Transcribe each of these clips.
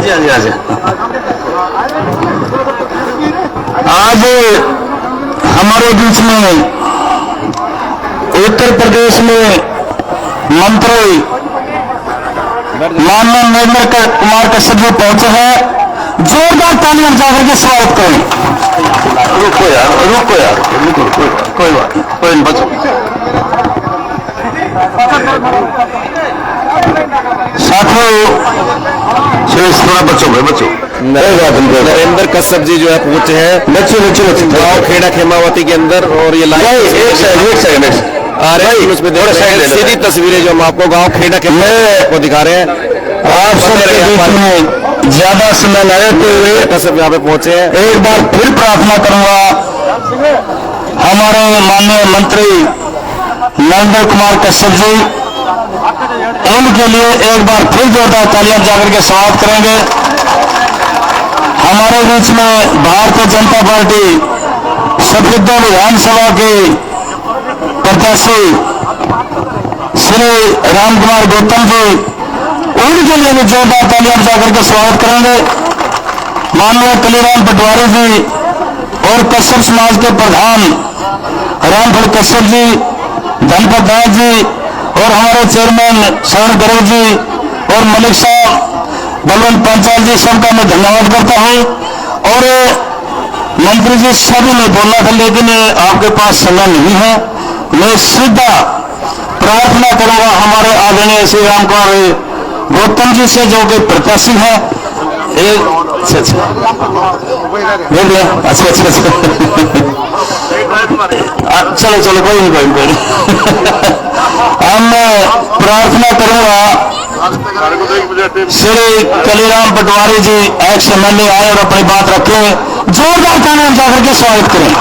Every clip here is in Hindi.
आज हमारे बीच में उत्तर प्रदेश में मंत्री माननीय नरेंद्र कुमार कश्यप जी पहुंचे हैं। जोरदार तालियां जाकर के स्वागत करें। रुको यार कोई बात नहीं, कोई बचो। साथियों थोड़ा बच्चों नरेंद्र कश्यप जी जो है पहुंचे हैं बच्चों गाँव खेड़ा खेमावती के अंदर। और ये एक सेकंड आ रहे हैं उसमें सीधी तस्वीरें जो हम आपको गाँव खेड़ा खेमावती को दिखा रहे हैं। आप सब ज्यादा समय न रहते हुए कश्यप यहाँ पे पहुंचे हैं। एक बार फिर प्रार्थना करूंगा हमारे माननीय मंत्री नरेंद्र कुमार कश्यप जी, उनके लिए एक बार फिर जोरदार तालियां जाकर के स्वागत करेंगे। हमारे बीच में भारतीय जनता पार्टी सफेदगढ़ विधानसभा के प्रत्याशी श्री राम कुमार गौतम जी, उनके लिए भी जोरदार तालियां जाकर के स्वागत करेंगे। माननीय कलीराम पटवारी जी और कश्यप समाज के प्रधान रामफल कश्यप जी, धनपत दास जी और हमारे चेयरमैन शरण गर्ग जी और मलिक साहब, बलवंत पंचाल जी, सबका मैं धन्यवाद करता हूं। और मंत्री जी सभी ने बोलना था लेकिन आपके पास समय नहीं है। मैं सीधा प्रार्थना करूंगा हमारे आदरणीय श्री राम कुमार गौतम जी से, जो कि प्रत्याशी है। अच्छा चलो कोई नहीं हम प्रार्थना करूंगा श्री कलीराम पटवारी जी एक्स MLA आए और अपनी बात रखें। जोरदार तालियां जाकर के स्वागत करें।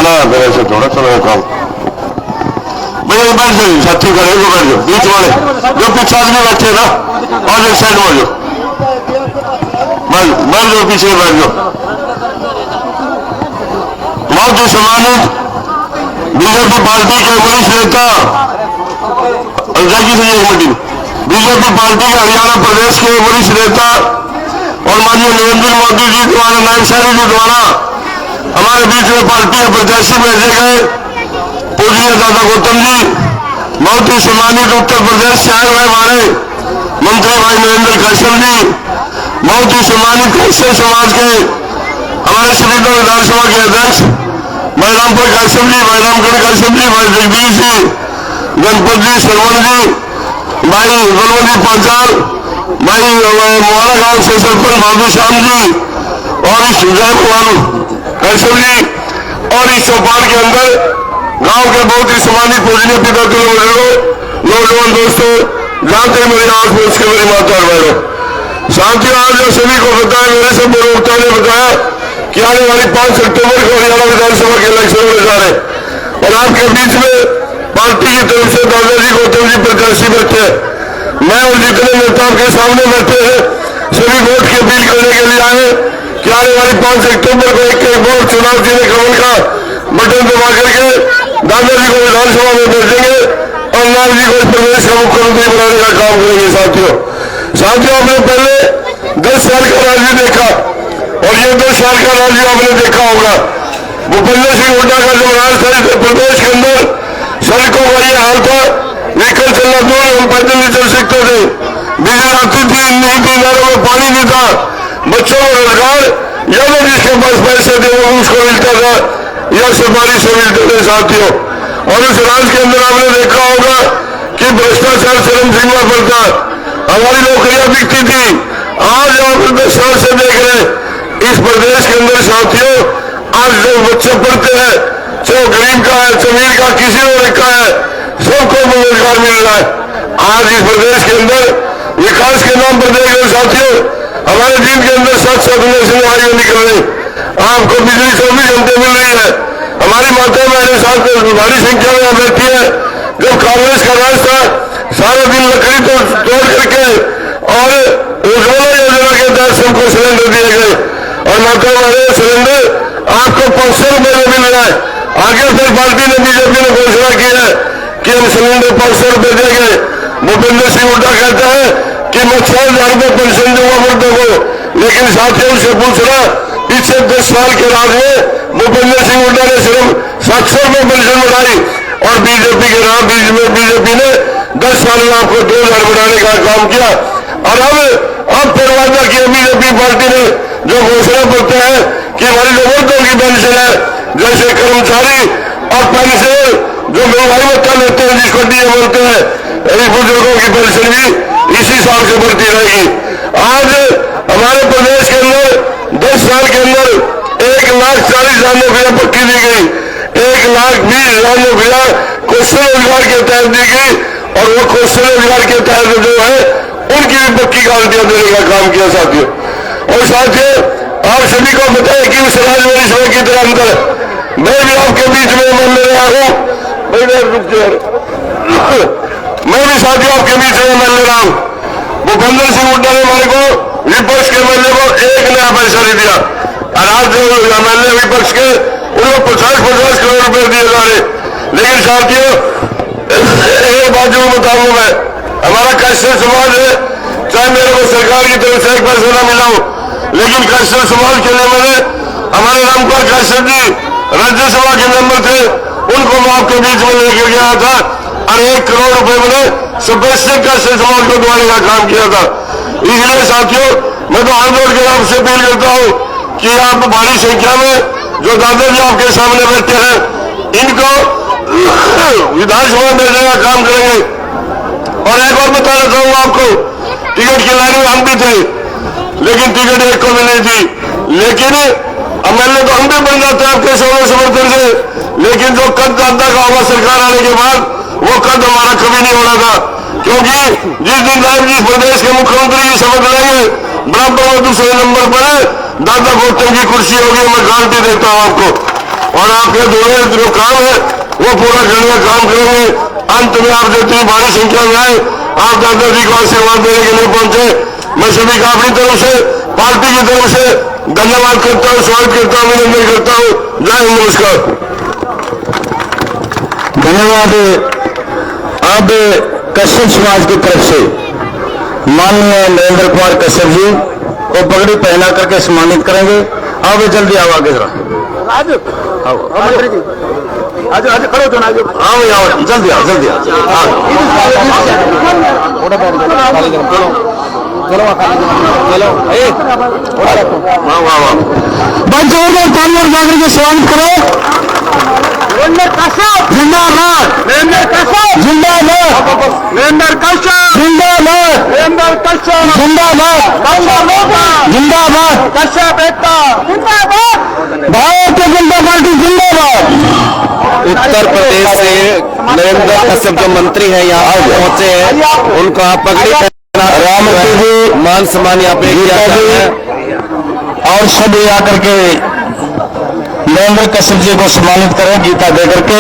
ना मेरे से थोड़ा समय काम भैया बैठ जाइए, साथी का बैठ जाओ, बीच वाले जो पीछे आदमी बैठे ना और एक साइड में बैठ जाओ, पीछे बैठ जाओ। बहुत ही सम्मानित बीजेपी पार्टी के वरिष्ठ नेता बीजेपी पार्टी के हरियाणा प्रदेश के वरिष्ठ नेता और माननीय नरेंद्र मोदी जी द्वारा, नायब साहब जी द्वारा हमारे बीच में पार्टी के प्रत्याशी भेजे गए पूजनीय दादा गौतम जी, बहुत ही सम्मानित उत्तर प्रदेश से आए हुए हमारे मंत्री भाई नरेंद्र कश्यप जी, बहुत ही सम्मानित कश्यप समाज के हमारे सफेदगढ़ विधानसभा के अध्यक्ष भाई रामपुर कश्यप जी, भाई रामगढ़ कश्यप जी, भाई जगदीश जी, गणपत जी, श्रवण जी, भाई बलवंत जी पंचाल, भाई मोहरा गांव से सरपंच बाबू श्याम जी और इस कश्यप जी, और इस चौपाल के अंदर गांव के बहुत ही सम्मानित पूजनीय पिता नौजवान दोस्तों, जहां तक मेरी आंख में उसके मेरी माता और बहनों, साथियों, आज जो सभी को बताया, मेरे से प्रवक्ता ने बताया कि आने वाली 5 अक्टूबर को हरियाणा विधानसभा के इलेक्शन होने जा रहे हैं और आपके बीच में पार्टी की तरफ से दादाजी गौतम जी प्रत्याशी बैठे हैं। मैं और जितने नेता आपके सामने बैठे हैं सभी वोट की अपील करने के लिए आए कि आने वाली 5 अक्टूबर को एक वोट चुनाव चिन्ह कमल का बटन दबा करके दादाजी को विधानसभा में भेजेंगे और लाल जी को प्रदेश का मुख्यमंत्री बनाने का काम करेंगे। साथियों, आपने पहले 10 साल का राज्य देखा और ये 2 साल का राज्य आपने देखा होगा। भूपेंद्र सिंह हुड्डा का जब राज था इस प्रदेश के अंदर सड़कों का ये हाल था, व्हीकल चलना दूर, हम पैदल नहीं चल सकते थे, बिजली आती थी नहीं थी, नालों में पानी नहीं था, बच्चों को रोजगार या तो जिसके पास पैसे थे वो उसको मिलता था या सुपारी से मिलते थे। साथियों, और उस राज्य के अंदर आपने देखा होगा कि भ्रष्टाचार चरम सीमा पर था, हमारी नौकरियां बिकती थी। आज आप 10 साल से देख रहे हैं इस प्रदेश के अंदर साथियों, आज जो बच्चे पढ़ते हैं, चाहे गरीब का है, अमीर का, किसी और का है, सबको रोजगार मिल रहा है। आज इस प्रदेश के अंदर विकास के नाम पर देख रहे साथियों, हमारे दिन के अंदर 7 नेशनल हाईवे निकल रहे, आपको बिजली 24 घंटे मिल रही है। हमारी माता बहने साथ भारी संख्या में यहाँ बैठी है। जब कांग्रेस का राज था सारा दिन लकड़ी तोड़ करके और उज्ज्वला योजना के तहत सबको सिलेंडर दिए गए और माता बहने सिलेंडर आपको 500 रुपए में मिल रहा है। आगे फिर पार्टी ने बीजेपी ने घोषणा की है कि हम सिलेंडर 500 रुपए दे गए। भूपेंद्र सिंह हुड्डा कहता है कि मैं 6,000 रुपए पेंशन दूंगा मर्दों को, लेकिन साथियों से पूछना, पिछले 10 साल के राज में भूपेंद्र सिंह हुड्डा ने सिर्फ 700 रुपए पेंशन बढ़ाई और बीजेपी के नाम बीजेपी ने 10 साल में आपको 2,000 बढ़ाने का काम किया। और अब फिर वादा किया बीजेपी पार्टी ने, जो घोषणा करते हैं कि हमारी जो मर्दों की पेंशन है, जैसे कर्मचारी और पेंशन जो महंगाई भत्ता लेते हैं, जिसको डीए बोलते हैं, बुजुर्गों की पेंशन भी इसी साल से बढ़ती रहेगी। आज हमारे प्रदेश के अंदर 10 साल के अंदर 1,40,000 नौकरियां पक्की दी गई, 1,20,000 नौकरियां कौशल रोजगार के तहत दी गई और वो कौशल रोजगार के तहत जो है उनकी भी पक्की गारंटियां देने का काम किया साथियों। और साथियों, आप सभी को पता है कि उस राजवंश की तरह अंदर मैं भी आपके बीच में मिल रहा हूँ, मैं भी साथियों आपके बीच में मिल रहा हूँ। भूपेंद्र सिंह हुड्डा ने हमारे को विपक्ष के एमएलए को 1 नया पैसा नहीं दिया, और आज जो एमएलए विपक्ष के उनको 50-50 करोड़ रुपए दिए जा रहे। लेकिन साथियों, एक बात जो बताऊंगा मैं, हमारा कैसे समाज है, चाहे मेरे को सरकार की तरफ से 1 पैसा ना मिला हो, लेकिन कैसे समाज के लिए मैंने हमारे रामकुमार कैसे जी राज्यसभा के मेंबर थे, उनको मैं आपके बीच में लेकर गया था और 1 करोड़ रुपए मैंने स्पेशल कैसे समाज को दिवाने का काम किया था। इसलिए साथियों, मैं तो हाथ जोड़ के आपसे अपील करता हूँ कि आप भारी संख्या में जो दादाजी आपके सामने बैठे हैं, इनको विधानसभा भेजने का काम करेंगे। और एक और बताना चाहूंगा आपको, टिकट की लाइन में हम भी थे, लेकिन टिकट एक को भी नहीं थी। लेकिन एमएलए तो हम भी बन जाते हैं आपके समर्थन से, लेकिन जो कद दादा का होगा सरकार आने के बाद, वो कद हमारा कभी नहीं होना था। क्योंकि जिस दिन राम जी प्रदेश के मुख्यमंत्री की शपथ लेंगे, बराबर में दूसरे नंबर पर दादा गौतम की कुर्सी होगी, मैं गारंटी देता हूं आपको। और आपके दोनों जो काम है वो पूरा करने का काम करेंगे। अंत में आप जितनी भारी संख्या में आए, आप दादाजी को आशीर्वाद देने के लिए पहुंचे, मैं सभी का अपनी तरफ से, पार्टी की तरफ से धन्यवाद करता हूँ, स्वागत करता हूँ, अभिनंदन करता हूँ। जय हिंद, नमस्कार। धन्यवाद। अब कश्यप समाज की तरफ से माननीय नरेंद्र कुमार कश्यप जी को पगड़ी पहना करके सम्मानित करेंगे। आओ जल्दी आओ, आगे जरा आज खड़ो तो ना, आओ जल्दी आओ, जल्दी आओ। भाई जोरदार तालियां बजा करके स्वागत करो। नरेंद्र कश्यप जिंदाबाद, नरेंद्र कश्यप जिंदाबाद, नरेंद्र कश्यप जिंदाबाद, नरेंद्र कश्यप जिंदाबाद, जिंदाबाद, कश्यप एकता जिंदाबाद, भारतीय जनता पार्टी जिंदाबाद। उत्तर प्रदेश से नरेंद्र कश्यप जो मंत्री हैं यहाँ पहुंचे हैं, उनको आप पगड़ी रामती जी मान सम्मान यहाँ पे किया जाता है और सभी आकर के नरेंद्र कश्यप जी को सम्मानित करें, गीता दे करके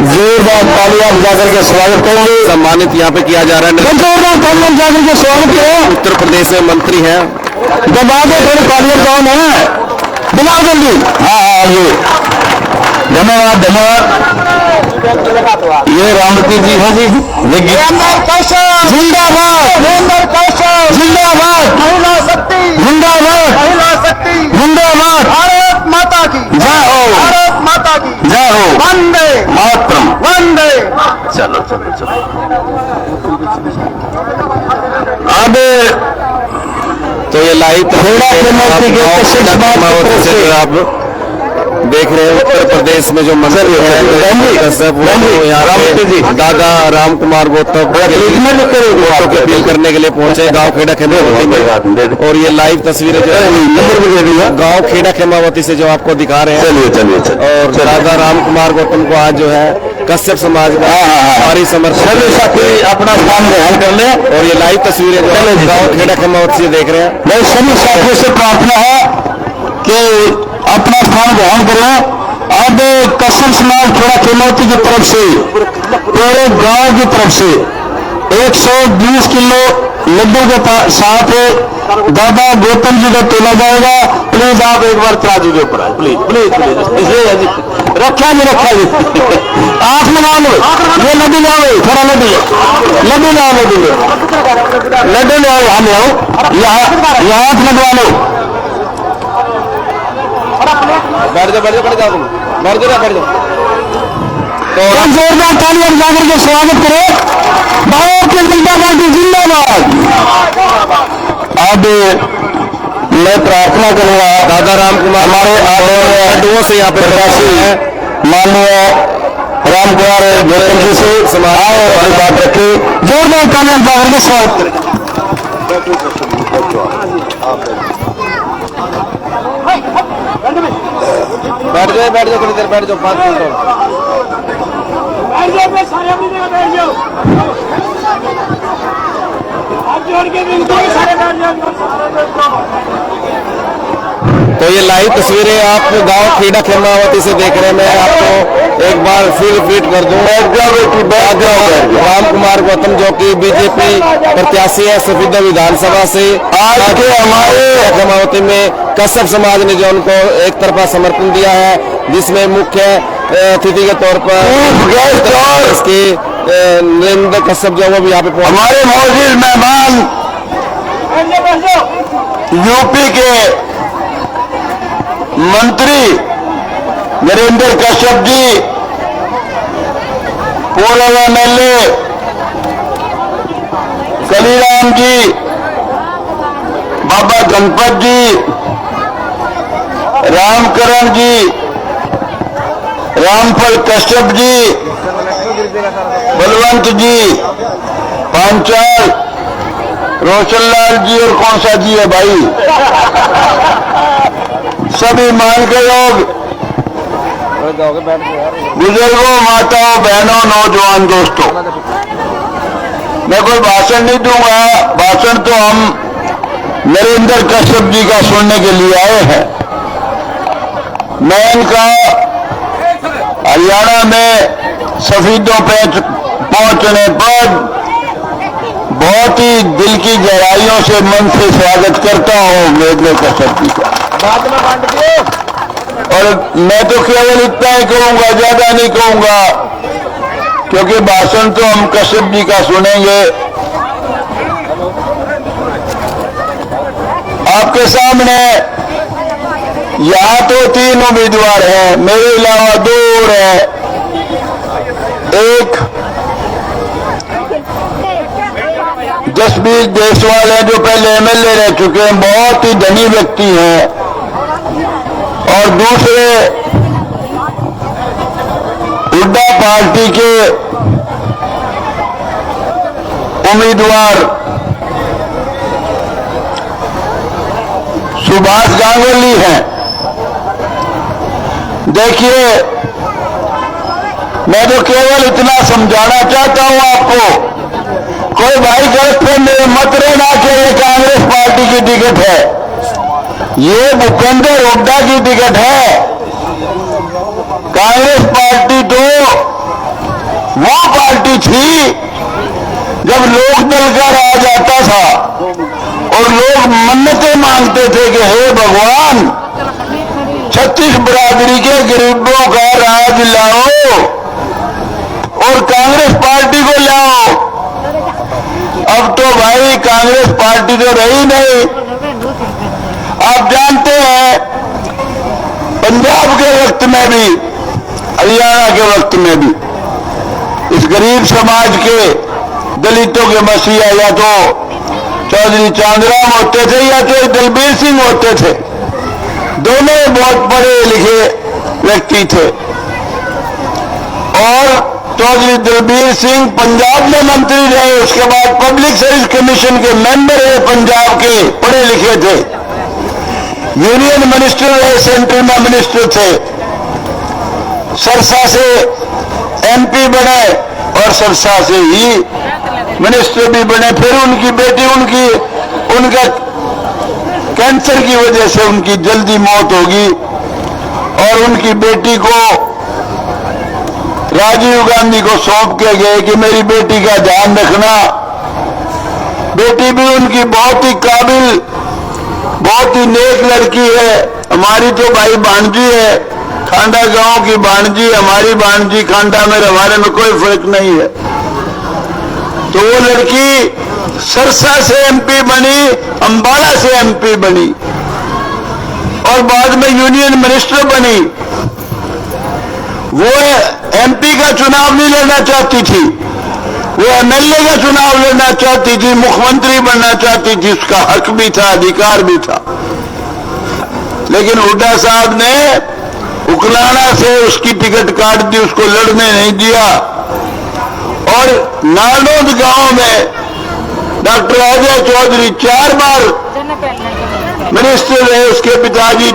जोरदार तालियां बजा करके स्वागत करेंगे। सम्मानित यहाँ पे किया जा रहा है। जोरदार तालियां बजा करके स्वागत करें। उत्तर प्रदेश में मंत्री हैं, जब आगे थोड़ी तालियां कौन है, बिना जल्दी। हाँ ये धन्यवाद, धन्यवाद। ये रामती जी है जी, नरेंद्र कश्यप जिंदाबाद, नरेंद्र कश्यप जिंदाबाद, महिला शक्ति जिंदाबाद, महिला शक्ति जिंदाबाद, भारत माता की जय हो, भारत माता की जय हो, वंदे मातरम, वंदे। चलो चलो चलो। अब तो ये लाइव आप देख रहे हैं उत्तर प्रदेश में जो मंत्री है कश्यप, यहाँ पे दादा राम कुमार गौतम को अपील करने के लिए पहुंचे गांव खेड़ा खेमावती में। और ये लाइव तस्वीरें जो है गांव खेड़ा खेमावती से जो आपको दिखा रहे हैं। और दादा राम कुमार गौतम को आज जो है कश्यप समाज का भारी समर्थन अपना स्थान ग्रहण कर ले। और ये लाइव तस्वीरें जो है गांव खेड़ा खेमावती से देख रहे हैं। मैं सभी साथियों से प्रार्थना है कि अपना स्थान ग्रहण करें। अब कश्यप समाज खेड़ा खेमावती की तरफ से, पूरे गांव की तरफ से 120 किलो लड्डू के साथ दादा गौतम जी का तोला जाएगा। प्लीज आप एक बार तराजू के ऊपर आए, प्लीज प्लीज प्लीज। इसलिए जी रखा जी 8 लगा लो, ये लड्डू लाओ, थोड़ा लड्डू लड्डू लाओ, लड्डू लाओ, हम लाओ, यहाँ 8 लगवा लो। बैठ जाओ बैठ जाओ बैठ जाओ तुम बैठ जाओ बैठ जाओ। तो जोरदार तालियां बजाकर के स्वागत करो। भारतीय जनता पार्टी जिंदाबाद। अब मैं प्रार्थना करूंगा दादा राम कुमार हमारे आदरणीय लड्डुओं से यहाँ पे प्रत्याशी है माननीय राम कुमार गौतम जी से समाज वाली बात रखी। जोरदार तालियां बजाकर के स्वागत करें। बैठ जाओ थोड़ी देर बैठ जाओ 5 मिनट तो ये लाइव तस्वीरें आप गांव खेड़ा खेमावती से देख रहे हैं। मैं आपको एक बार फिर रिपीट कर दूं, राम कुमार गौतम जो कि बीजेपी प्रत्याशी है सफीदा विधानसभा से, आज के हमारे खेमावती में कश्यप समाज ने जो उनको एक तरफा समर्थन दिया है, जिसमें मुख्य अतिथि के तौर पर इसके नरेंद्र कश्यप जो वो भी यहाँ पे हमारे मौजूद मेहमान यूपी के मंत्री नरेंद्र कश्यप जी, पूर्व MLA कलीराम जी, बाबा गणपत जी, रामकरण जी, रामफल कश्यप जी, बलवंत जी, पांचाल, रोशनलाल जी और कौन सा जी है भाई, सभी मान के लोग, बुजुर्गों, माताओं, बहनों, नौजवान दोस्तों, मैं कोई भाषण नहीं दूंगा। भाषण तो हम नरेंद्र कश्यप जी का सुनने के लिए आए हैं। मैं इनका हरियाणा में सफीदों पे पहुंचने पर बहुत ही दिल की गहराइयों से मन से स्वागत करता हूं नरेंद्र कश्यप जी का। और मैं तो केवल इतना ही कहूंगा, ज्यादा नहीं कहूंगा, क्योंकि भाषण तो हम कश्यप जी का सुनेंगे। आपके सामने यहां तो 3 उम्मीदवार हैं, मेरे अलावा 2 और हैं। एक जसबीर देसवाल है जो पहले MLA रह चुके हैं, बहुत ही धनी व्यक्ति हैं। और दूसरे हुड्डा पार्टी के उम्मीदवार सुभाष गांगुली हैं। देखिए, मैं तो केवल इतना समझाना चाहता हूं आपको, कोई भाई गलतफहमी में मत रहना कि ये कांग्रेस पार्टी की टिकट है, ये भूपेंद्र हुड्डा की टिकट है। कांग्रेस पार्टी तो वो पार्टी थी जब लोकदल का राज आता था और लोग मन्नतें मांगते थे कि हे भगवान, 36 बरादरी के गरीबों का राज लाओ और कांग्रेस पार्टी को लाओ। अब तो भाई कांग्रेस पार्टी तो रही नहीं। आप जानते हैं, पंजाब के वक्त में भी, हरियाणा के वक्त में भी इस गरीब समाज के दलितों के मसीहा या तो चौधरी चांदराम होते थे या तो दलबीर सिंह होते थे। दोनों बहुत पढ़े लिखे व्यक्ति थे। और चौधरी दलबीर सिंह पंजाब में मंत्री रहे, उसके बाद पब्लिक सर्विस कमीशन के मेंबर रहे, पंजाब के पढ़े लिखे थे। यूनियन मिनिस्टर रहे, सेंट्रल में मिनिस्टर थे। सरसा से MP बने और सरसा से ही मिनिस्टर भी बने। फिर उनकी बेटी, उनका कैंसर की वजह से उनकी जल्दी मौत होगी और उनकी बेटी को राजीव गांधी को सौंप के गए कि मेरी बेटी का ध्यान रखना। बेटी भी उनकी बहुत ही काबिल, बहुत ही नेक लड़की है। हमारी तो भाई भांजी है, खांडा गांव की भांजी, हमारी भांजी खांडा में, हमारे में कोई फर्क नहीं है। तो वो लड़की सरसा से एमपी बनी, अंबाला से एमपी बनी और बाद में यूनियन मिनिस्टर बनी। वो एमपी का चुनाव नहीं लड़ना चाहती थी, वो एमएलए का चुनाव लड़ना चाहती थी, मुख्यमंत्री बनना चाहती थी, उसका हक भी था, अधिकार भी था। लेकिन हुड्डा साहब ने उकलाना से उसकी टिकट काट दी, उसको लड़ने नहीं दिया। और नानोद गांव में डॉक्टर अजय चौधरी 4 बार मिनिस्टर रहे, उसके पिताजी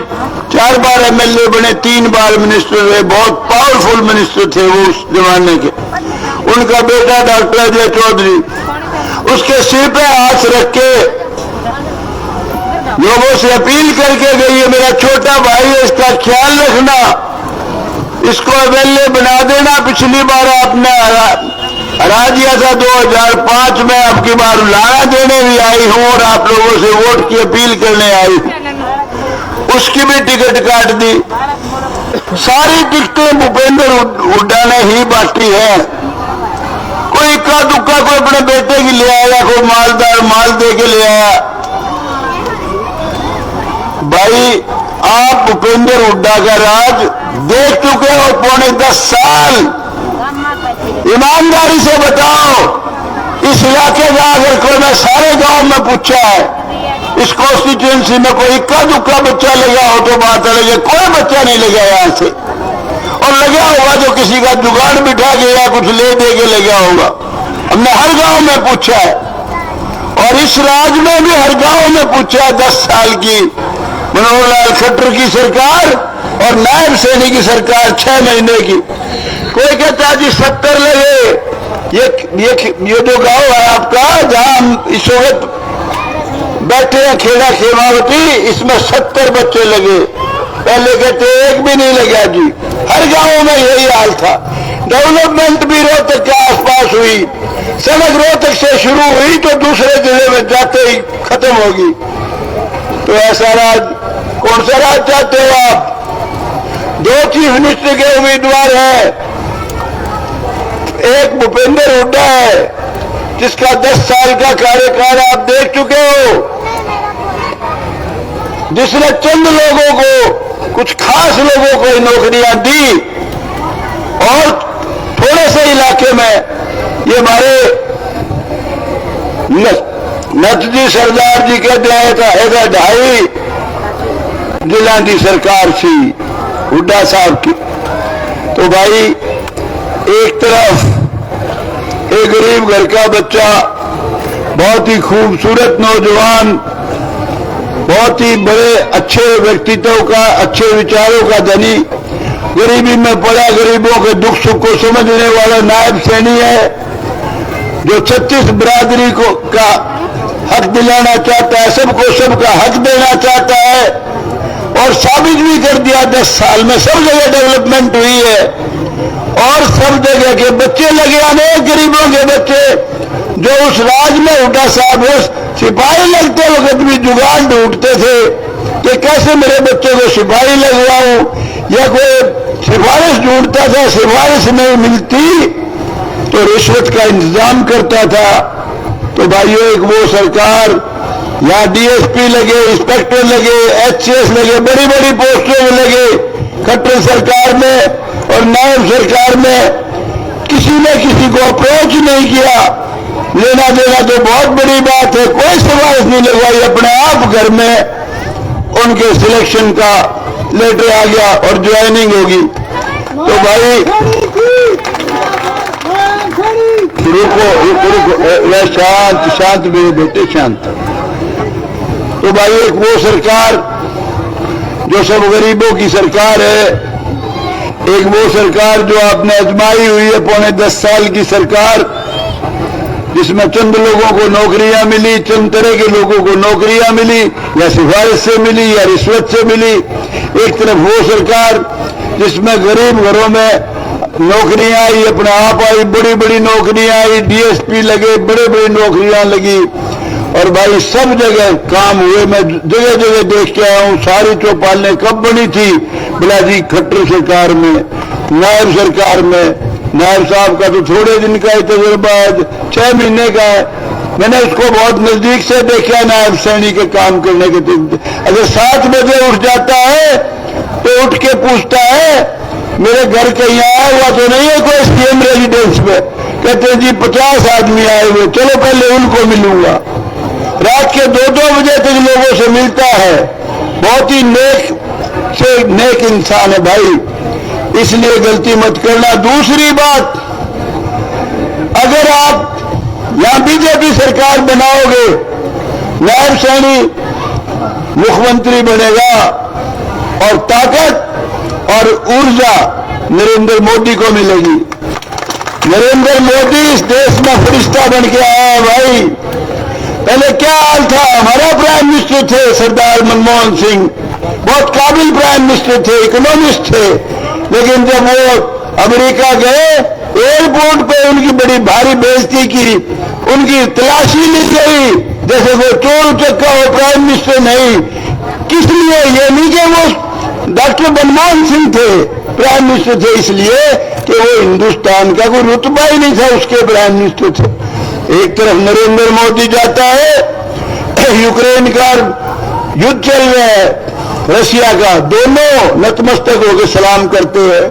4 बार एमएलए बने, 3 बार मिनिस्टर रहे, बहुत पावरफुल मिनिस्टर थे वो उस जमाने के। उनका बेटा डॉक्टर अजय चौधरी उसके सिर पे हाथ रख के लोगों से अपील करके गई है, मेरा छोटा भाई है, इसका ख्याल रखना, इसको एमएलए बना देना। पिछली बार आपने हरा दिया था 2005 में, अब की बार लाना देने भी आई हूं और आप लोगों से वोट की अपील करने आई हूं। उसकी भी टिकट काट दी। सारी टिकटें भूपेंद्र हुड्डा ने ही बांटी है। कोई इक्का दुक्का कोई अपने बेटे की ले आया, कोई मालदार माल दे के ले आया। भाई आप भूपेंद्र हुड्डा का राज देख चुके हो, पौने 10 साल। ईमानदारी से बताओ, इस इलाके का अगर कोई, मैं सारे गांव में पूछा है, इस कॉन्स्टिट्यूएंसी में कोई इक्का दुक्का बच्चा लगा हो तो बात अलग है, कोई बच्चा नहीं लगा यहां से। और लगा होगा जो किसी का जुगाड़ बिठा के या कुछ ले दे के लगा होगा। हमने हर गांव में पूछा है और इस राज में भी हर गांव में पूछा है। 10 साल की मनोहर लाल खट्टर की सरकार और नायब सैनी की सरकार 6 महीने की। कोई कहता जी 70 लगे। ये जो गांव है आपका जहां इस वक्त बैठे हैं खेड़ा खेमावती, इसमें 70 बच्चे लगे। पहले कहते एक भी नहीं लगा जी। हर गांव में यही हाल था। डेवलपमेंट भी रोहतक के आसपास हुई, सड़क रोहतक से शुरू हुई तो दूसरे जिले में जाते ही खत्म होगी। तो ऐसा राज, कौन सा राज चाहते हो आप? 2 चीफ मिनिस्टर के उम्मीदवार हैं, एक भूपेंद्र हुड्डा है जिसका 10 साल का कार्यकाल आप देख चुके हो, जिसने चंद लोगों को, कुछ खास लोगों को ही नौकरियां दी और थोड़े से इलाके में ये हमारे नथजी सरदार जी कहते हैं था 2.5 जिला की सरकार थी हुड्डा साहब की। तो भाई एक तरफ एक गरीब घर का बच्चा, बहुत ही खूबसूरत नौजवान, बहुत ही बड़े अच्छे व्यक्तित्व का, अच्छे विचारों का धनी, गरीबी में पड़ा गरीबों के दुख सुख को समझने वाला नायब सैनी है, जो 36 बिरादरी को का हक दिलाना चाहता है, सबको सबका हक देना चाहता है और साबित भी कर दिया। 10 साल में सब जगह डेवलपमेंट हुई है और सब जगह के बच्चे लगे, अनेक गरीबों के बच्चे जो उस राज में हुड्डा साहब सिपाही लगते वक्त भी जुगाड़ ढूंढते थे कि कैसे मेरे बच्चे को सिपाही लगवाऊं, या कोई सिफारिश ढूंढता था, सिफारिश नहीं मिलती तो रिश्वत का इंतजाम करता था। तो भाइयों, एक वो सरकार, यहाँ डीएसपी लगे, इंस्पेक्टर लगे, एचसीएस लगे, बड़ी बड़ी पोस्टों में लगे खट्टर सरकार में और नायब सरकार में, किसी ने किसी को अप्रोच नहीं किया। लेना देना तो बहुत बड़ी बात है, कोई सिफारिश नहीं लगवाई, अपने आप घर में उनके सिलेक्शन का लेटर आ गया और ज्वाइनिंग होगी। तो भाई रुको, शांत शांत मेरे बेटे शांत। तो भाई एक वो सरकार जो सब गरीबों की सरकार है, एक वो सरकार जो आपने आजमाई हुई है पौने 10 साल की सरकार, जिसमें चंद लोगों को नौकरियां मिली, चंद तरह के लोगों को नौकरियां मिली, या सिफारिश से मिली या रिश्वत से मिली। एक तरफ वो सरकार जिसमें गरीब घरों में नौकरियां आई, अपने आप आई, बड़ी बड़ी नौकरियां आई, डीएसपी लगे, बड़े बड़ी नौकरियां लगी और भाई सब जगह काम हुए। मैं जगह जगह देख के आया हूं। सारी चौपालें कब बनी थी? बिलाजी खट्टर सरकार में, नायब सरकार में। नायब साहब का तो थोड़े दिन का ही तजुर्बा है, 6 महीने का है। मैंने उसको बहुत नजदीक से देखा नायब सैनी के काम करने के। अगर 7 बजे उठ जाता है तो उठ के पूछता है मेरे घर कहीं आया हुआ तो नहीं है कोई सीएम रेजिडेंस में? कहते हैं जी 50 आदमी आए हुए, चलो पहले उनको मिलूंगा। रात के 2-2 बजे तक लोगों से मिलता है। बहुत ही नेक इंसान है भाई, इसलिए गलती मत करना। दूसरी बात, अगर आप यहां बीजेपी सरकार बनाओगे, नायब सैनी मुख्यमंत्री बनेगा और ताकत और ऊर्जा नरेंद्र मोदी को मिलेगी। नरेंद्र मोदी इस देश में फरिश्ता बन के आया है भाई। पहले क्या हाल था? हमारा प्राइम मिनिस्टर थे सरदार मनमोहन सिंह, बहुत काबिल प्राइम मिनिस्टर थे, इकोनॉमिस्ट थे। लेकिन जब वो अमेरिका गए, एयरपोर्ट पे उनकी बड़ी भारी बेइज्जती की, उनकी तलाशी ली गई जैसे वो चोर उचक्का हो, प्राइम मिनिस्टर नहीं। किस लिए? ये नहीं कि वो डॉक्टर मनमोहन सिंह थे, प्राइम मिनिस्टर थे, इसलिए कि वो हिंदुस्तान का कोई रुतबा ही नहीं था, उसके प्राइम मिनिस्टर थे। एक तरफ नरेंद्र मोदी जाता है, यूक्रेन का युद्ध चल रहा है, रशिया का, दोनों नतमस्तक होकर सलाम करते हैं।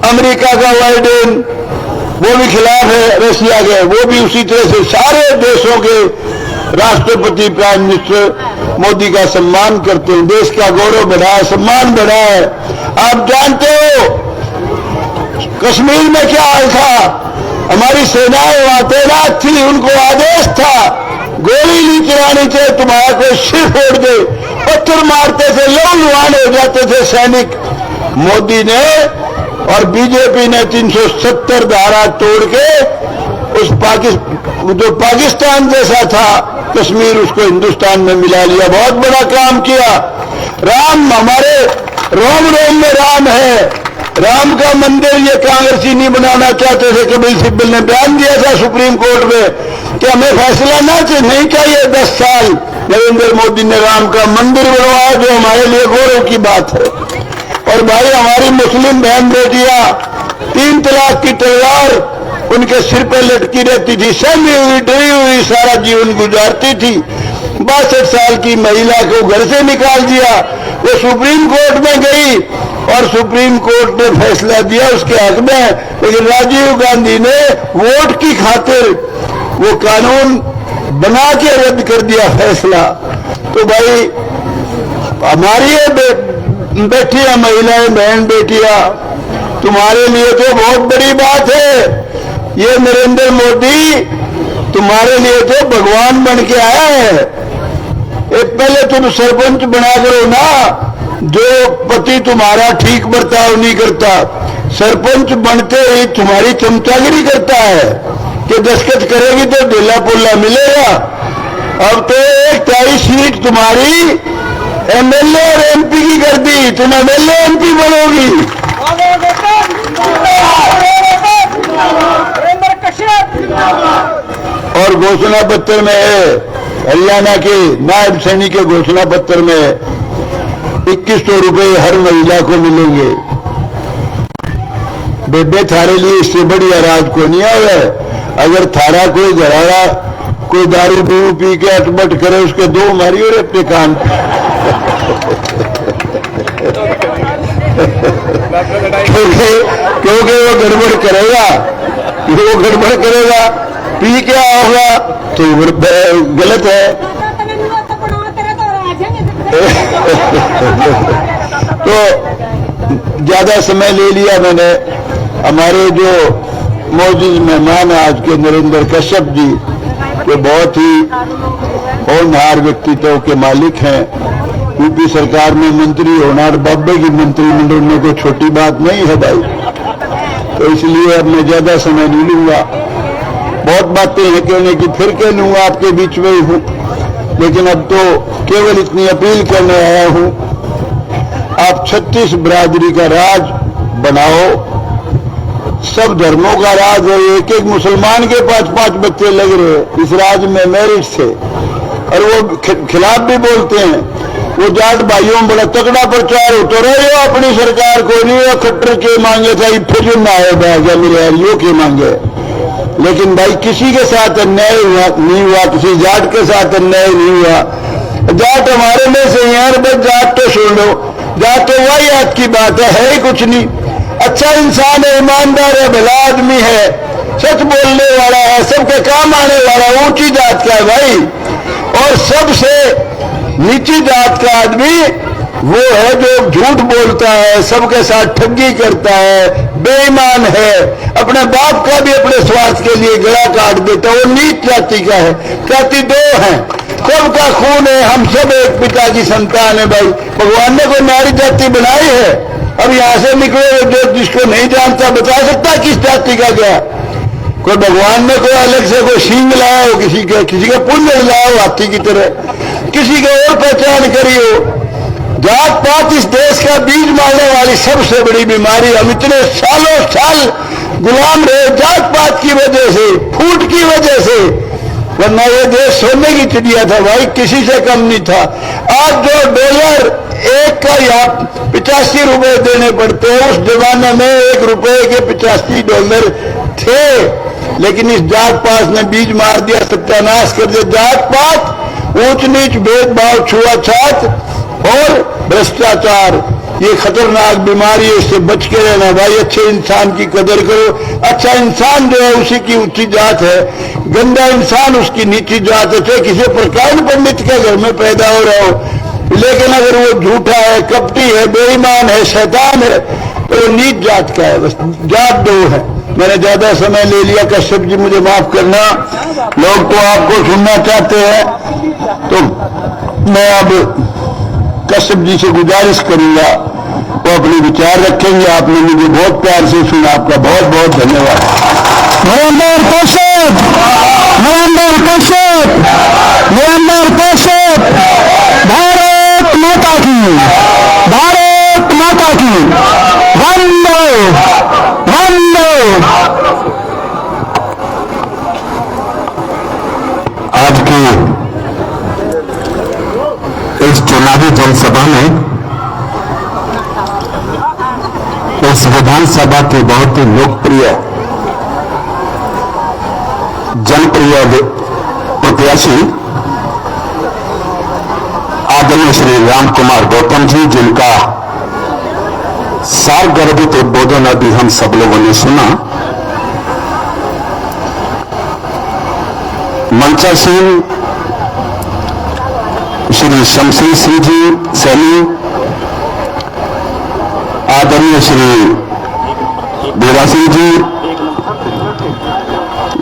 अमेरिका का बाइडेन वो भी खिलाफ है रशिया के, वो भी उसी तरह से सारे देशों के राष्ट्रपति प्राइम मिनिस्टर मोदी का सम्मान करते हैं। देश का गौरव बढ़ा है, सम्मान बढ़ा है। आप जानते हो कश्मीर में क्या हाल था? हमारी सेनाएं वहां तैनात थी, उनको आदेश था गोली नहीं चलानी चाहिए, तुम्हारा कोई सिर फोड़ दे, पत्थर मारते थे, लहूलुहान हो जाते थे सैनिक। मोदी ने और बीजेपी ने 370 धारा तोड़ के उस जो पाकिस्तान जैसा था कश्मीर, उसको हिंदुस्तान में मिला लिया। बहुत बड़ा काम किया। राम, हमारे रोम रोम में राम है। राम का मंदिर ये कांग्रेसी नहीं बनाना चाहते थे। कपिल सिब्बल ने बयान दिया था सुप्रीम कोर्ट में कि हमें फैसला नहीं चाहिए 10 साल। नरेंद्र मोदी ने राम का मंदिर बनवाया, जो हमारे लिए गौरव की बात है। और भाई हमारी मुस्लिम बहन बेटियां 3 तलाक की तलवार उनके सिर पर लटकी रहती थी, सहमी हुई, डरी हुई सारा जीवन गुजारती थी। 62 साल की महिला को घर से निकाल दिया। वो सुप्रीम कोर्ट में गई और सुप्रीम कोर्ट ने फैसला दिया उसके हक में, लेकिन राजीव गांधी ने वोट की खातिर वो कानून बना के रद्द कर दिया फैसला। तो भाई हमारी बैठिया महिलाएं, बहन बेटियां, तुम्हारे लिए तो बहुत बड़ी बात है। ये नरेंद्र मोदी तुम्हारे लिए तो भगवान बन के आया है। पहले तुम सरपंच बना करो ना, जो पति तुम्हारा ठीक बर्ताव नहीं करता, सरपंच बनते ही तुम्हारी चमचागिरी करता है कि दस्तखत करेगी तो ढीला पुल्ला मिलेगा। अब तो 1 सीट तुम्हारी एमएलए और एमपी की कर दी, तुम एमएलए एमपी बनोगी। और घोषणा पत्र में है, हरियाणा के नायब सैनी के घोषणा पत्र में 2100 रुपए हर महिला को मिलेंगे। बेबे थारे लिए इससे बड़ी आराज को नहीं आया। अगर थारा कोई घराड़ा कोई दारू पीऊ पी के अटमट करे, उसके 2 मारियो रे अपने कान क्योंकि वो गड़बड़ करेगा, पी क्या होगा तो गलत है। तो ज्यादा समय ले लिया मैंने। हमारे जो मौजूद मेहमान आज के नरेंद्र कश्यप जी, जो बहुत ही होनहार व्यक्तित्व के मालिक हैं। यूपी सरकार में मंत्री होना और बाबे की मंत्रिमंडल में कोई छोटी बात नहीं है भाई। तो इसलिए अब मैं ज्यादा समय नहीं लूंगा। बहुत बातें हैं कहने की, फिर कह लूंगा, आपके बीच में ही हूं। लेकिन अब तो केवल इतनी अपील करने आया हूं, आप 36 बिरादरी का राज बनाओ, सब धर्मों का राज है। एक एक मुसलमान के 5-5 बच्चे लग रहे हैं इस राज में मेरिट से, और वो खिलाफ भी बोलते हैं। वो जाट भाइयों में बड़ा तगड़ा प्रचार होता रहे हो अपनी सरकार को नहीं, वो खट्टर के मांगे था फिर ना आए बैठा मेरे हरियो के मांगे। लेकिन भाई किसी के साथ अन्याय नहीं हुआ, किसी जाट के साथ अन्याय नहीं हुआ। जाट हमारे में से यार, बस जाट तो छोड़ लो, जाट तो वही आज की बात है ही कुछ नहीं। अच्छा इंसान है, ईमानदार है, भला आदमी है, सच बोलने वाला है, सबके काम आने वाला, ऊंची जात का है भाई। और सबसे नीची जात का आदमी वो है जो झूठ बोलता है, सबके साथ ठगी करता है, बेईमान है, अपने बाप का भी अपने स्वार्थ के लिए गला काट देता है। वो नीच जाति का है। जाति दो है, सबका खून है, हम सब एक पिता की संतान है भाई। भगवान ने कोई नारी जाति बनाई है? अब यहां से निकले जो जिसको नहीं जानता बता सकता किस जाति का क्या? कोई भगवान ने कोई अलग से कोई सींग लाया हो, किसी का पुण्य लाया हो हाथी की तरह, किसी का और पहचान करी हो। जात पात इस देश का बीज मारने वाली सबसे बड़ी बीमारी। हम इतने सालों साल गुलाम रहे जात पात की वजह से, फूट की वजह से, वरना ये देश सोने की चिड़िया था भाई, किसी से कम नहीं था। आज जो $1 का या 85 रुपए देने पड़ते हैं, उस जमाने में $1 के $85 थे। लेकिन इस जात पात ने बीज मार दिया, सत्यानाश कर दिया। जात पात, ऊंच नीच, भेदभाव, छुआछूत और भ्रष्टाचार, ये खतरनाक बीमारी है, इससे बच के रहना भाई। अच्छे इंसान की कदर करो। अच्छा इंसान जो है उसी की ऊंची जात है, गंदा इंसान उसकी नीची जात है। चाहे किसी प्रकांड पंडित के घर में पैदा हो रहा हो, लेकिन अगर वो झूठा है, कपटी है, बेईमान है, शैतान है, तो वो नीच जात का है। बस जात दो है। मैंने ज्यादा समय ले लिया, कश्यप जी मुझे माफ करना। लोग तो आपको सुनना चाहते हैं, तो मैं अब कश्यप जी से गुजारिश करूंगा वो अपने विचार रखेंगे। आपने मुझे बहुत प्यार से सुना, आपका बहुत बहुत धन्यवाद। नरेंद्र कश्यप, नरेंद्र कश्यप, नरेंद्र कश्यप। भारत माता की, भारत माता की, वंदे वंदे। आज की इस चुनावी जनसभा में इस विधानसभा के बहुत ही लोकप्रिय जनप्रिय प्रत्याशी आदरणीय श्री राम कुमार गौतम जी, जिनका सारगर्भित उद्बोधन अभी हम सब लोगों ने सुना, मंचासीन श्री शमशेर सिंह जी सैनी, आदरणीय श्री बीरा सिंह जी,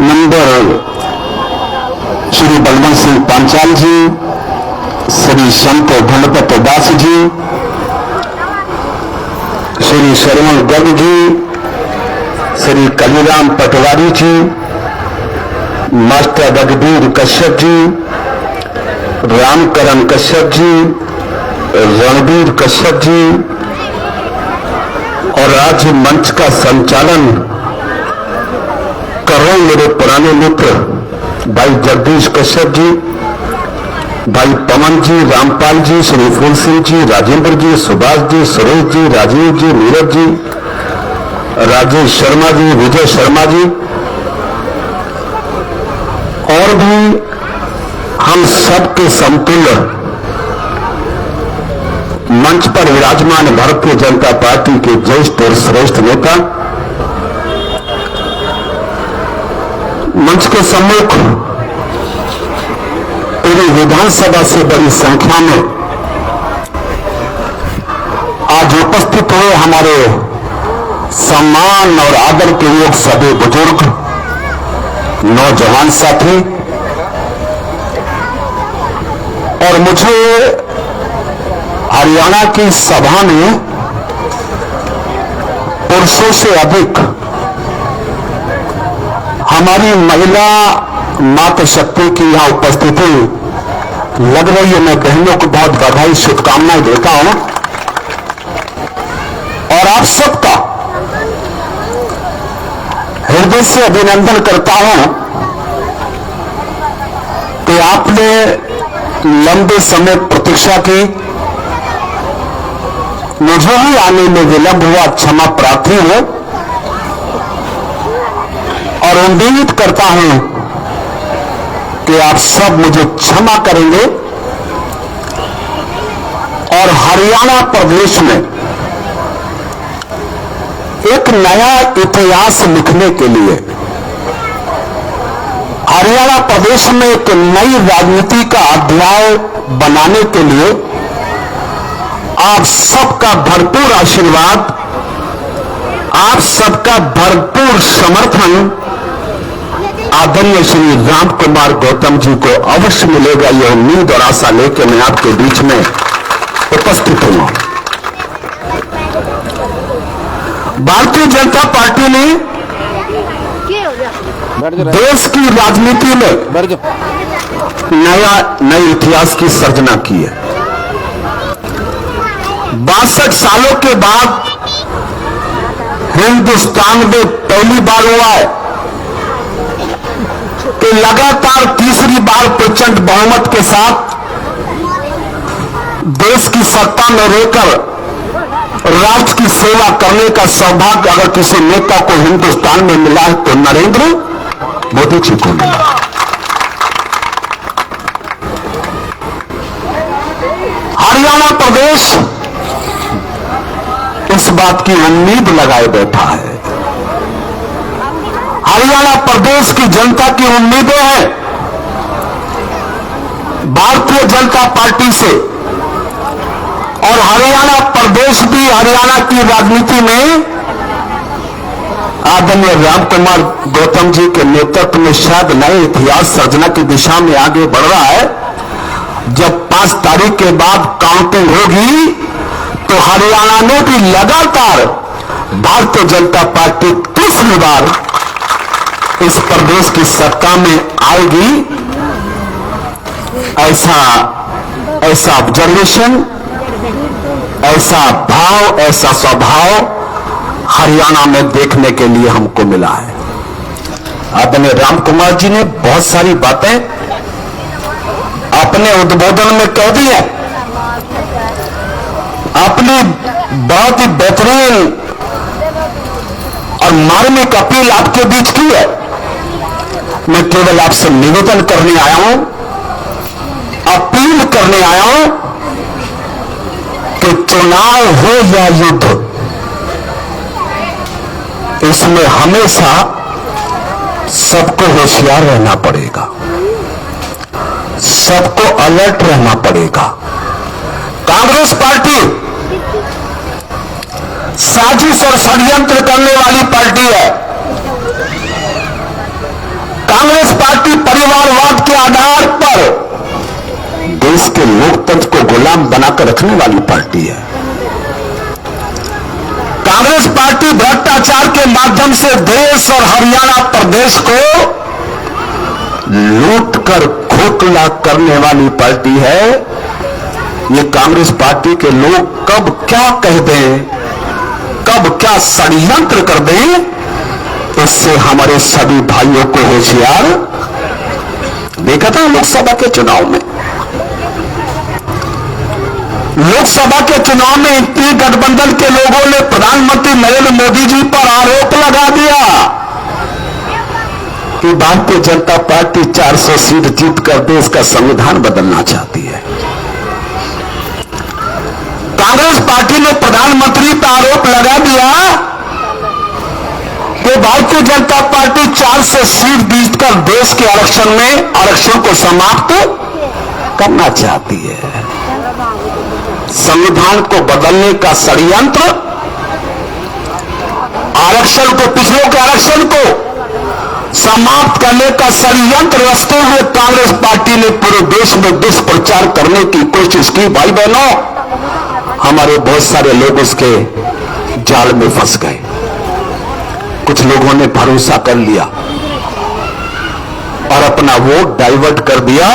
नंबर श्री बलवंत सिंह पांचाल जी, श्री संत गणपत दास जी, श्री श्रवण गर्ग जी, श्री कलीराम पटवारी जी, मास्टर रघुवीर कश्यप जी, रामकरण कश्यप जी, रणबीर कश्यप जी, और आज मंच का संचालन कर रहे मेरे पुराने मित्र भाई जगदीश कश्यप जी, भाई पवन जी, रामपाल जी, श्री फूल सिंह जी, राजेंद्र जी, सुभाष जी, सुरेश जी, राजीव जी, नीरज जी, राजेश शर्मा जी, विजय शर्मा जी, और भी हम सबके समतुल्य मंच पर विराजमान भारतीय जनता पार्टी के ज्येष्ठ और श्रेष्ठ नेता, मंच के सम्मुख पूरी विधानसभा से बड़ी संख्या में आज उपस्थित हुए हमारे सम्मान और आदर के योग सभी बुजुर्ग, नौजवान साथी, और मुझे हरियाणा की सभा में पुरुषों से अधिक हमारी महिला मातृ शक्ति की यहां उपस्थिति लग रही है। मैं बहनों को बहुत बधाई शुभकामनाएं देता हूं, और आप सबका हृदय से अभिनंदन करता हूं कि आपने लंबे समय प्रतीक्षा की। मुझे ही आने में विलंब हुआ, क्षमा प्रार्थी हूं और उम्मीद करता हूं कि आप सब मुझे क्षमा करेंगे और हरियाणा प्रदेश में एक नया इतिहास लिखने के लिए, हरियाणा प्रदेश में एक नई राजनीति का अध्याय बनाने के लिए आप सबका भरपूर आशीर्वाद, आप सबका भरपूर समर्थन आदरणीय श्री राम कुमार गौतम जी को अवश्य मिलेगा। यह उम्मीद और आशा लेकर मैं आपके बीच में उपस्थित हूं। भारतीय जनता पार्टी ने देश की राजनीति में नए इतिहास की सर्जना की है। 62 सालों के बाद हिंदुस्तान में पहली बार हुआ है कि लगातार तीसरी बार प्रचंड बहुमत के साथ देश की सत्ता में रहकर राष्ट्र की सेवा करने का सौभाग्य अगर किसी नेता को हिंदुस्तान में मिला है तो नरेंद्र मोदी जी को मिला। हरियाणा प्रदेश इस बात की उम्मीद लगाए बैठा है। हरियाणा प्रदेश की जनता की उम्मीदें हैं भारतीय जनता पार्टी से, और हरियाणा प्रदेश भी हरियाणा की राजनीति में आदरणीय राम कुमार गौतम जी के नेतृत्व में शायद नए इतिहास सर्जना की दिशा में आगे बढ़ रहा है। जब 5 तारीख के बाद काउंटिंग होगी तो हरियाणा में भी लगातार भारतीय जनता पार्टी तीसरी बार इस प्रदेश की सत्ता में आएगी। ऐसा ऑब्जर्वेशन, ऐसा भाव, ऐसा स्वभाव हरियाणा में देखने के लिए हमको मिला है। आदरणीय राम कुमार जी ने बहुत सारी बातें अपने उद्बोधन में कह दी है। अपनी बहुत ही बेहतरीन और मार्मिक अपील आपके बीच की है। मैं केवल आपसे निवेदन करने आया हूं, अपील करने आया हूं कि चुनाव हो या युद्ध, इसमें हमेशा सबको होशियार रहना पड़ेगा, सबको अलर्ट रहना पड़ेगा। कांग्रेस पार्टी साजिश और षड्यंत्र करने वाली पार्टी है। कांग्रेस पार्टी परिवारवाद के आधार पर देश के लोकतंत्र को गुलाम बनाकर रखने वाली पार्टी है। कांग्रेस पार्टी भ्रष्टाचार के माध्यम से देश और हरियाणा प्रदेश को लूटकर खोखला करने वाली पार्टी है। ये कांग्रेस पार्टी के लोग कब क्या कह दें, कब क्या षड्यंत्र कर दें, इससे हमारे सभी भाइयों को होशियार। देखा था लोकसभा के चुनाव में, लोकसभा के चुनाव में इतनी गठबंधन के लोगों ने प्रधानमंत्री नरेंद्र मोदी जी पर आरोप लगा दिया कि भारतीय जनता पार्टी 400 सीट जीतकर देश का संविधान बदलना चाहती है। कांग्रेस पार्टी ने प्रधानमंत्री पर आरोप लगा दिया कि भारतीय जनता पार्टी 400 सीट जीतकर देश के आरक्षण को समाप्त करना चाहती है। संविधान को बदलने का षड्यंत्र, आरक्षण को, पिछड़ों के आरक्षण को समाप्त करने का षड्यंत्र रचते हुए कांग्रेस पार्टी ने पूरे देश में दुष्प्रचार करने की कोशिश की। भाई बहनों, हमारे बहुत सारे लोग उसके जाल में फंस गए। कुछ लोगों ने भरोसा कर लिया और अपना वोट डाइवर्ट कर दिया,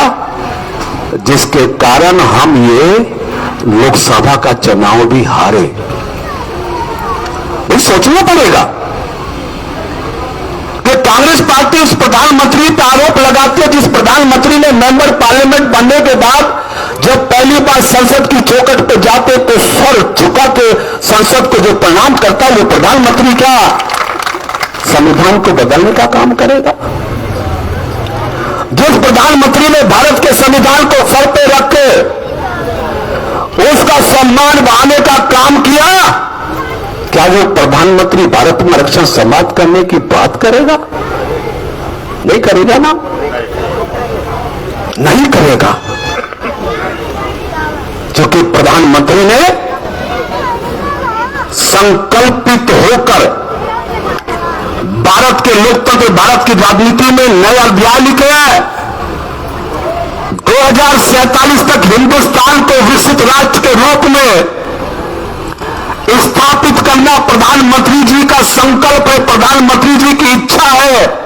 जिसके कारण हम ये लोकसभा का चुनाव भी हारे। भाई सोचना पड़ेगा कि कांग्रेस पार्टी इस प्रधानमंत्री पर आरोप लगाती है, जिस प्रधानमंत्री ने मेंबर पार्लियामेंट बनने के बाद जब पहली बार संसद की चौखट पर जाते तो सर झुका के संसद को जो प्रणाम करता वो प्रधानमंत्री क्या संविधान को बदलने का काम करेगा? जिस प्रधानमंत्री ने भारत के संविधान को सर पे रख के उसका सम्मान बढ़ाने का काम किया, क्या वो प्रधानमंत्री भारत में आरक्षण समाप्त करने की बात करेगा? नहीं करेगा ना, नहीं करेगा, क्योंकि प्रधानमंत्री ने संकल्पित होकर भारत के लोकतंत्र, भारत की राजनीति में नया अध्याय लिखे हैं। 2047 तक हिंदुस्तान को विकसित राष्ट्र के रूप में स्थापित करना प्रधानमंत्री जी का संकल्प है, प्रधानमंत्री जी की इच्छा है।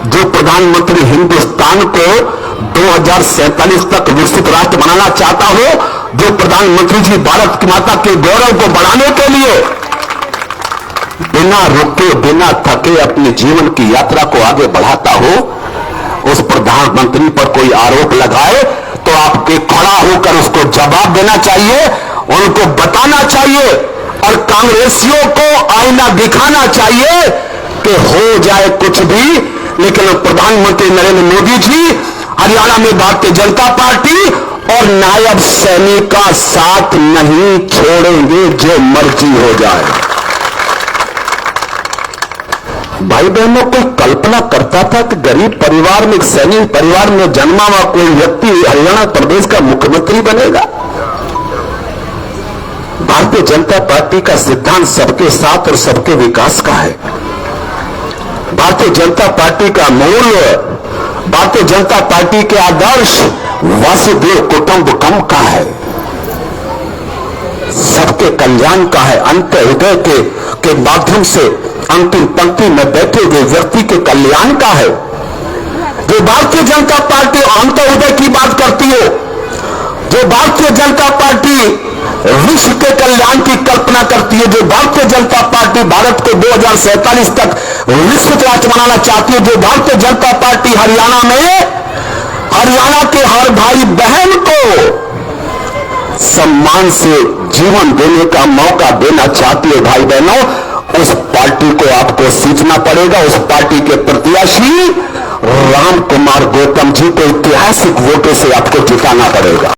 जो प्रधानमंत्री हिंदुस्तान को 2047 तक विकसित राष्ट्र बनाना चाहता हो, जो प्रधानमंत्री जी भारत की माता के गौरव को बढ़ाने के लिए बिना रुके बिना थके अपने जीवन की यात्रा को आगे बढ़ाता हो, उस प्रधानमंत्री पर कोई आरोप लगाए तो आपके खड़ा होकर उसको जवाब देना चाहिए, उनको बताना चाहिए और कांग्रेसियों को आईना दिखाना चाहिए कि हो जाए कुछ भी, लेकिन प्रधानमंत्री नरेंद्र मोदी जी हरियाणा में भारतीय जनता पार्टी और नायब सैनिक का साथ नहीं छोड़ेंगे, जो मर्जी हो जाए। भाई बहनों, कोई कल्पना करता था कि गरीब परिवार में, एक सैनिक परिवार में जन्मा हुआ कोई व्यक्ति हरियाणा प्रदेश का मुख्यमंत्री बनेगा? भारतीय जनता पार्टी का सिद्धांत सबके साथ और सबके विकास का है। भारतीय जनता पार्टी का मूल्य, भारतीय जनता पार्टी के आदर्श वासुदेव कुटुंबकम का है, सबके कल्याण का है, अंत हृदय के माध्यम से अंतिम पंक्ति में बैठे हुए व्यक्ति के कल्याण का है। जो भारतीय जनता पार्टी अंत हृदय की बात करती है, जो भारतीय जनता पार्टी विश्व के कल्याण की कल्पना करती है, जो भारतीय जनता पार्टी भारत को 2047 तक विकसित राष्ट्र बनाना चाहती है, जो भारतीय जनता पार्टी हरियाणा में हरियाणा के हर भाई बहन को सम्मान से जीवन देने का मौका देना चाहती है, भाई बहनों, उस पार्टी को आपको सींचना पड़ेगा। उस पार्टी के प्रत्याशी राम कुमार गौतम जी को ऐतिहासिक वोटों से आपको जिताना पड़ेगा।